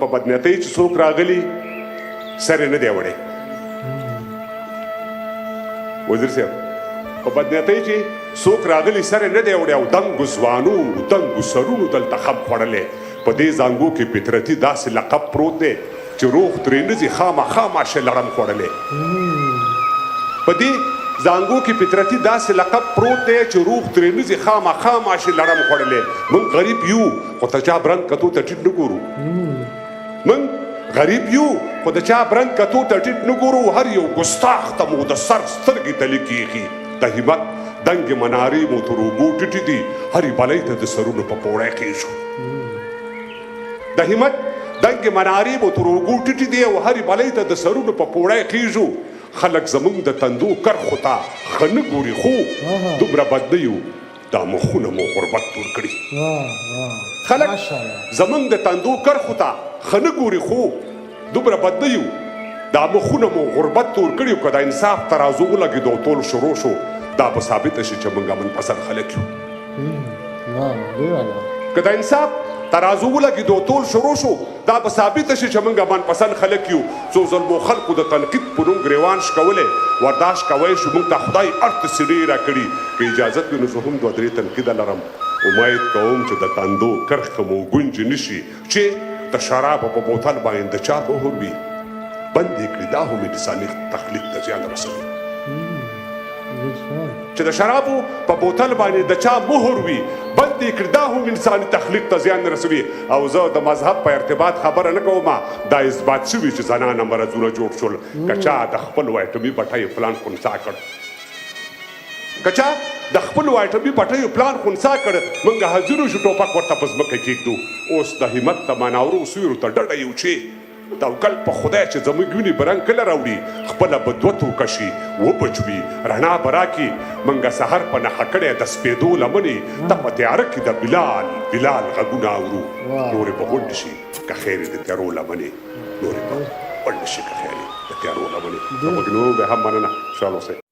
په بدنیتۍ چې څوک راغلي سر یې نه دی وړی وزیر صاحب په بدنیتۍ چې څوک راغلي سر یې نه دی وړی او دنګو ځوانو دنګو سرونو دلته خم خوړلی په دې زانګو کې فطرتي داسې لقب پروت دی چې روغ ترې نه ځي خامخا ماشه لړم خوړلی په دې زانګو کې فطرتي داسې لقب پروت دی چې روغ ترې نه ځي خامخا ماشه لړم خوړلی موږ غریب یو خو ته چا برنګ کتو ته ټیټ نه ګورو موږ غریب یو خو د چا برنګ کتو ته ټیټ نه ګورو هر یو ګستاخ ته مو د سر سترګې تلې کېږي د همت دنګې منارې مو تر اوږو ټیټې دي هرې بلۍ ته د سرونو په پوړی خېږو د همت دنګې منارې مو تر اوږو ټیټې دي او هرې بلۍ ته د سرونو په پوړی خېږو خلک زموږ د تندو کرښو ته ښه نه ګوري خو دومره بد نه یو دا مخونه مو غربت تور کړي خلک زموږ د تندو کرښو ته ښه نه ګوري خو دومره بد نه یو دا مخونه مو غربت تور کړي که د انصاف ترازو ولګېدو ټول شروع شو دا به ثابته شي چې موږ منفصل خلک یو که د انصاف ترازو ولګېدو ټول شروع شو دا به ثابته شي چې موږ منفصل خلک یو څو ظلمو خلکو د تنقید په نوم ګریوان شکولی ورداشت کوی شو موږ ته خدای ارت سیډې راکړي که اجازت وي نو زه هم دوه درې تنقیده لرم امید کوم چې د تندو کرښه مو ګونجې نه شي چې د شرابو په بوتل باندې د چا مهر وي بند یې کړي دا هم انساني تخلیق ته زیان رسوي چې د شرابو په بوتل باندې د چا مهر وي بند یې کړي دا هم انساني تخلیق ته زیان رسوي او زه د مذهب په ارتباط خبره نه کوم دا اثبات شوي چې زنانه مرضونه جوړ شول که چا د خپل وایټمي بټۍ پلان خنثی کړ که چا د خپل وایټمي بټۍ پلان خنثی کړ موږ حاضرو شو ټوپک ورته په ځمکه کېږدو اوس د همت د مناورو سیورو ته ډډه یو چې توکل په خدای چې زموږ وینې به رنګ کله راوړي خپله به دوه توکه شي وبچوي رڼا به راکړي موږ سحر په نښه کړی د سپېدو لمنې ته په تیاره کې د بلال غږونه اورو نورې به غونډې شي که خیر د تیارو لمنې نورې به غونډې شي که خیر د تیارو لمنې د غږنو به هم مننه خوشحاله اوسئ